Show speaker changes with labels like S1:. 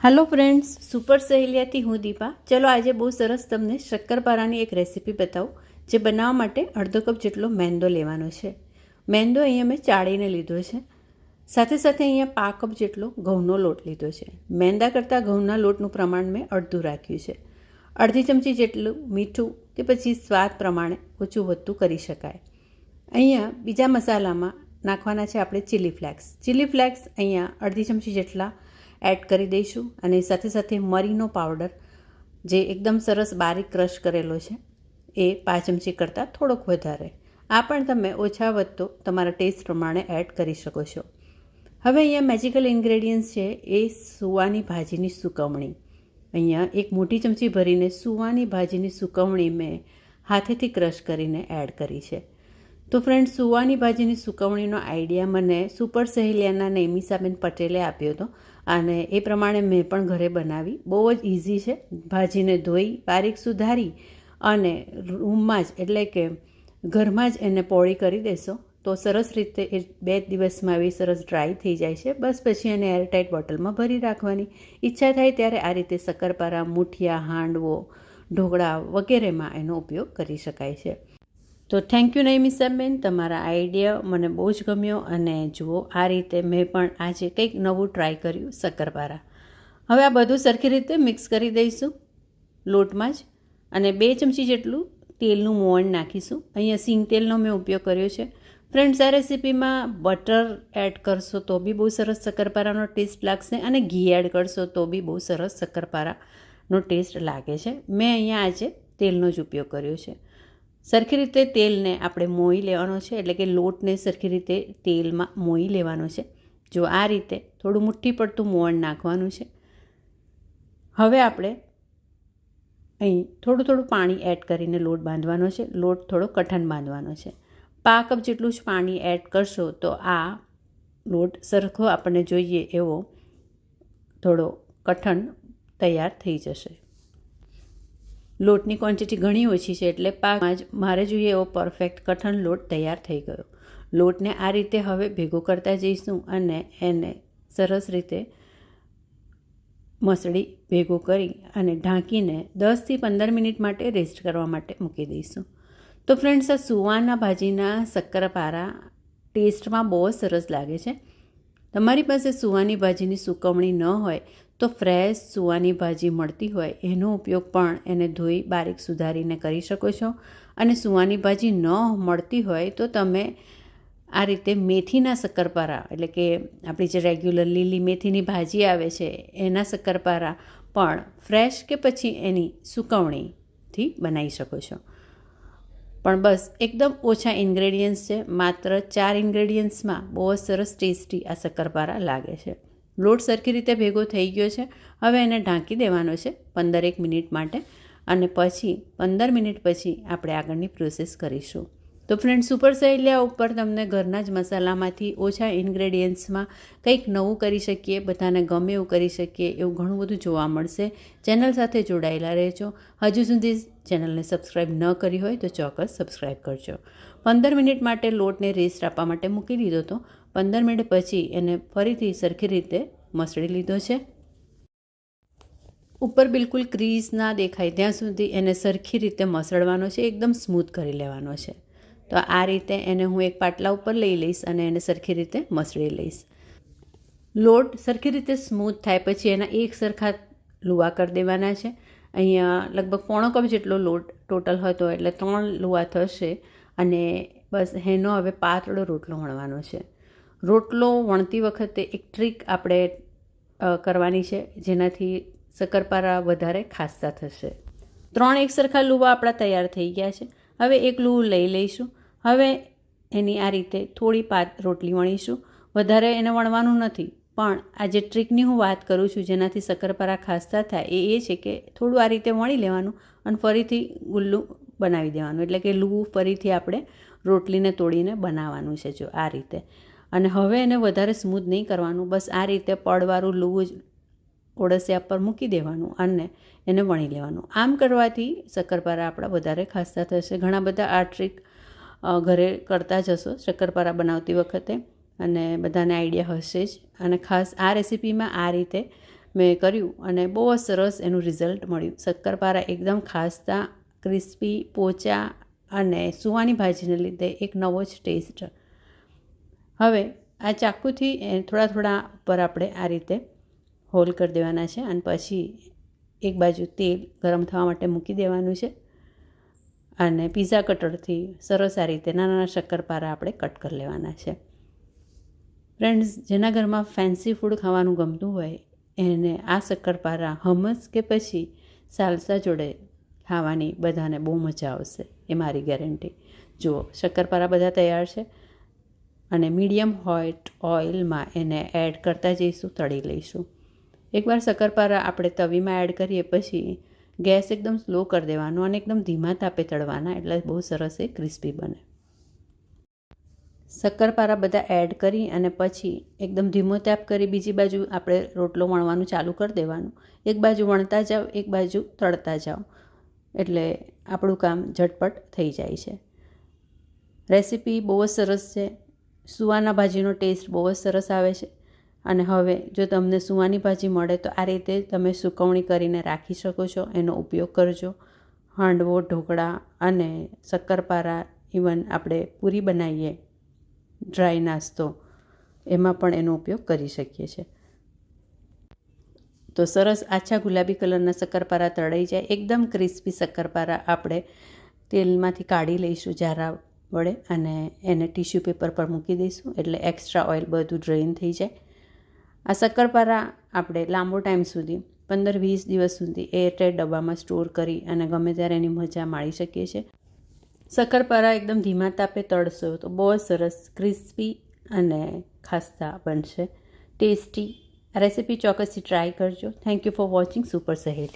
S1: Hello friends, super સહેલિયાથી હું દીપા. ચલો આજે બહુ સરસ તમને શક્કરપારાની એક રેસીપી બતાવું, જે બનાવવા માટે અડધો કપ જેટલો મેંદો લેવાનો છે. મેંદો અહીંયા મેં ચાળીને લીધો છે. સાથે સાથે અહીંયા પા કપ જેટલો ઘઉંનો લોટ લીધો છે. મેંદા કરતાં ઘઉંના લોટનું પ્રમાણ મેં અડધું રાખ્યું છે. અડધી ચમચી જેટલું મીઠું કે પછી સ્વાદ પ્રમાણે ઓછું વધતું કરી શકાય. અહીંયા બીજા મસાલામાં નાખવાના છે આપણે ચીલી ફ્લેક્સ. ચીલી ફ્લેક્સ અહીંયા અડધી ચમચી જેટલા એડ કરી દઈશું અને સાથે સાથે મરીનો પાવડર, જે એકદમ સરસ બારીક ક્રશ કરેલો છે, એ 5 ચમચી કરતાં થોડોક વધારે. આ પણ તમે ઓછા વધતો તમારા ટેસ્ટ પ્રમાણે એડ કરી શકો છો. હવે અહીંયા મેજિકલ ઇન્ગ્રેડિયન્ટ્સ છે એ સુવાની ભાજીની સુકવણી. અહીંયા એક મોટી ચમચી ભરીને સુવાની ભાજીની સુકવણી મેં હાથેથી ક્રશ કરીને એડ કરી છે. તો ફ્રેન્ડ, સુવાની ભાજીની સુકવણીનો આઈડિયા મને સુપર સહેલિયાના નેમિસાબેન પટેલે આપ્યો હતો અને એ પ્રમાણે મેં પણ ઘરે બનાવી. બહુ જ ઇઝી છે. ભાજીને ધોઈ બારીક સુધારી અને રૂમમાં જ એટલે કે ઘરમાં જ એને પોળી કરી દેશો તો સરસ રીતે એ 2 દિવસમાં આવી સરસ ડ્રાય થઈ જાય છે. બસ પછી એને એરટાઇટ બોટલમાં ભરી રાખવાની. ઈચ્છા થાય ત્યારે આ રીતે શક્કરપારા, મુઠિયા, હાંડવો, ઢોકળા વગેરેમાં એનો ઉપયોગ કરી શકાય છે. તો થેન્ક યુ નૈમિષાબેન, તમારા આઈડિયા મને બહુ જ ગમ્યો. અને જુઓ, આ રીતે મેં પણ આજે કંઈક નવું ટ્રાય કર્યું શક્કરપારા. હવે આ બધું સરખી રીતે મિક્સ કરી દઈશું લોટમાં જ અને 2 ચમચી જેટલું તેલનું મોવણ નાખીશું. અહીંયા સિંગ તેલનો મેં ઉપયોગ કર્યો છે. ફ્રેન્ડ્સ, આ રેસીપીમાં બટર એડ કરશો તો બી બહુ સરસ શક્કરપારાનો ટેસ્ટ લાગશે અને ઘી એડ કરશો તો બી બહુ સરસ શક્કરપારાનો ટેસ્ટ લાગે છે. મેં અહીંયા આજે તેલનો જ ઉપયોગ કર્યો છે. સરખી રીતે તેલને આપણે મોઈ લેવાનો છે, એટલે કે લોટને સરખી રીતે તેલમાં મોઈ લેવાનો છે. જો આ રીતે થોડું મુઠ્ઠી પડતું મોવણ નાખવાનું છે. હવે આપણે અહીં થોડું પાણી એડ કરીને લોટ બાંધવાનો છે. લોટ થોડો કઠણ બાંધવાનો છે. પા કપ જેટલું જ પાણી એડ કરશો તો આ લોટ સરખો આપણને જોઈએ એવો થોડો કઠણ તૈયાર થઈ જશે. લોટની ક્વોન્ટિટી ઘણી ઓછી છે એટલે પાકમાં જ મારે જોઈએ એવો પરફેક્ટ કઠણ લોટ તૈયાર થઈ ગયો. લોટને આ રીતે હવે ભેગો કરતા જઈશું અને એને સરસ રીતે મસળી ભેગો કરી અને ઢાંકીને 10થી 15 મિનિટ માટે રેસ્ટ કરવા માટે મૂકી દઈશું. તો ફ્રેન્ડ્સ, આ સુવાના ભાજીના શક્કરપારા ટેસ્ટમાં બહુ જ સરસ લાગે છે. તમારી પાસે સુવાની ભાજીની સુકવણી ન હોય તો ફ્રેશ સુવાની ભાજી મળતી હોય એનો ઉપયોગ પણ એને ધોઈ બારીક સુધારીને કરી શકો છો. અને સુવાની ભાજી ન મળતી હોય તો તમે આ રીતે મેથીના શક્કરપારા, એટલે કે આપણી જે રેગ્યુલર લીલી મેથીની ભાજી આવે છે એના શક્કરપારા પણ ફ્રેશ કે પછી એની સુકવણીથી બનાવી શકો છો. પણ બસ એકદમ ઓછા ઇન્ગ્રેડિયન્ટ્સ છે. માત્ર 4 ઇન્ગ્રેડિયન્ટ્સમાં બહુ જ સરસ ટેસ્ટી આ શક્કરપારા લાગે છે. લોટ સરખી રીતે ભેગો થઈ ગયો છે. હવે એને ઢાંકી દેવાનો છે 15 મિનિટ માટે અને પછી 15 મિનિટ પછી આપણે આગળની પ્રોસેસ કરીશું. તો ફ્રેન્ડ, સુપર સહેલિયા ઉપર તમને ઘરના જ મસાલામાંથી ઓછા ઇન્ગ્રેડિયન્ટ્સમાં કંઈક નવું કરી શકીએ, બધાને ગમે એવું કરી શકીએ એવું ઘણું બધું જોવા મળશે. ચેનલ સાથે જોડાયેલા રહેજો. હજુ સુધી ચેનલને સબસ્ક્રાઈબ ન કરી હોય તો ચોક્કસ સબસ્ક્રાઈબ કરજો. 15 મિનિટ માટે લોટને રેસ્ટ આપવા માટે મૂકી દીધો હતો. 15 મિનિટ પછી એને ફરીથી સરખી રીતે મસળી લીધો છે. ઉપર બિલકુલ ક્રીઝ ના દેખાય ત્યાં સુધી એને સરખી રીતે મસળવાનો છે. એકદમ સ્મૂથ કરી લેવાનો છે. તો આ રીતે એને હું એક પાટલા ઉપર લઈ લઈશ અને એને સરખી રીતે મસળી લઈશ. લોટ સરખી રીતે સ્મૂથ થાય પછી એના એક સરખા લુવા કરી દેવાના છે. અહીંયા લગભગ 1/4 કપ જેટલો લોટ ટોટલ હતો એટલે 3 લુવા થશે. અને બસ એનો હવે પાતળો રોટલો વણવાનો છે. રોટલો વણતી વખતે એક ટ્રીક આપણે કરવાની છે, જેનાથી શક્કરપારા વધારે ખાસ્તા થશે. 3 એક સરખા લુવા આપણા તૈયાર થઈ ગયા છે. હવે એક લુવું લઈ લઈશું. હવે એની આ રીતે થોડી રોટલી વણીશું. વધારે એને વણવાનું નથી, પણ આ જે ટ્રીકની હું વાત કરું છું જેનાથી શક્કરપારા ખાસ્તા થાય એ છે કે થોડું આ રીતે વણી લેવાનું અને ફરીથી ગુલ્લું બનાવી દેવાનું. એટલે કે લુવું ફરીથી આપણે રોટલીને તોડીને બનાવવાનું છે. જો આ રીતે. અને હવે એને વધારે સ્મૂથ નહીં કરવાનું. બસ આ રીતે પડવાળું લુવું જ ઓળસિયા પર મૂકી દેવાનું અને એને વણી લેવાનું. આમ કરવાથી શક્કરપારા આપણા વધારે ખાસ્તા થશે. ઘણા બધા આ ટ્રીક ઘરે કરતા જ હશો શક્કરપારા બનાવતી વખતે અને બધાને આઈડિયા હશે જ. અને ખાસ આ રેસીપીમાં આ રીતે મેં કર્યું અને બહુ જ સરસ એનું રિઝલ્ટ મળ્યું. શક્કરપારા એકદમ ખાસ્તા, ક્રિસ્પી, પોચા અને સુવાની ભાજીને લીધે એક નવો જ ટેસ્ટ. હવે આ ચાકુથી થોડા થોડા ઉપર આપણે આ રીતે હોલ કરી દેવાના છે અને પછી એક બાજુ તેલ ગરમ થવા માટે મૂકી દેવાનું છે અને પીઝા કટરથી સરસ આ રીતે નાના નાના શક્કરપારા આપણે કટ કરી લેવાના છે. ફ્રેન્ડ્સ, જેના ઘરમાં ફેન્સી ફૂડ ખાવાનું ગમતું હોય એને આ શક્કરપારા હમસ કે પછી સાલસા જોડે ખાવાની બધાને બહુ મજા આવશે, એ મારી ગેરંટી. જુઓ, શક્કરપારા બધા તૈયાર છે અને મીડિયમ હોટ ઓઇલમાં એને એડ કરતા જઈશું, તળી લઈશું. એકવાર શક્કરપારા આપણે તવીમાં એડ કરીએ પછી ગેસ એકદમ સ્લો કરી દેવાનો અને એકદમ ધીમા તાપે તળવાના, એટલે બહુ સરસ એ ક્રિસ્પી બને. શક્કરપારા બધા એડ કરી અને પછી એકદમ ધીમો તાપ કરી બીજી બાજુ આપણે રોટલો વણવાનું ચાલુ કરી દેવાનું. એક બાજુ વણતા જાઓ, એક બાજુ તળતા જાઓ, એટલે આપણું કામ ઝટપટ થઈ જાય છે. રેસીપી બહુ જ સરસ છે. સુવાના ભાજીનો ટેસ્ટ બહુ જ સરસ આવે છે. અને હવે જો તમને સુવાની ભાજી મળે તો આ રીતે તમે સુકવણી કરીને રાખી શકો છો, એનો ઉપયોગ કરજો. હાંડવો, ઢોકળા અને શક્કરપારા, ઇવન આપણે પૂરી બનાવીએ ડ્રાય નાસ્તો, એમાં પણ એનો ઉપયોગ કરી શકીએ છીએ. તો સરસ આછા ગુલાબી કલરના શક્કરપારા તળાઈ જાય, એકદમ ક્રિસ્પી શક્કરપારા આપણે તેલમાંથી કાઢી લઈશું જારા વડે અને એને ટીશ્યુ પેપર પર મૂકી દઈશું, એટલે એક્સ્ટ્રા ઓઇલ બધું ડ્રેઇન થઈ જાય. આ શક્કરપારા આપણે લાંબો ટાઈમ સુધી 15-20 દિવસ સુધી એરટાઈટ ડબ્બામાં સ્ટોર કરી અને ગમે ત્યારે એની મજા માણી શકીએ છીએ. શક્કરપારા એકદમ ધીમા તાપે તળશો તો બહુ જ સરસ ક્રિસ્પી અને ખાસ્તા બનશે, ટેસ્ટી. આ રેસીપી ચોક્કસથી ટ્રાય કરજો. Thank you for watching super સહેલી.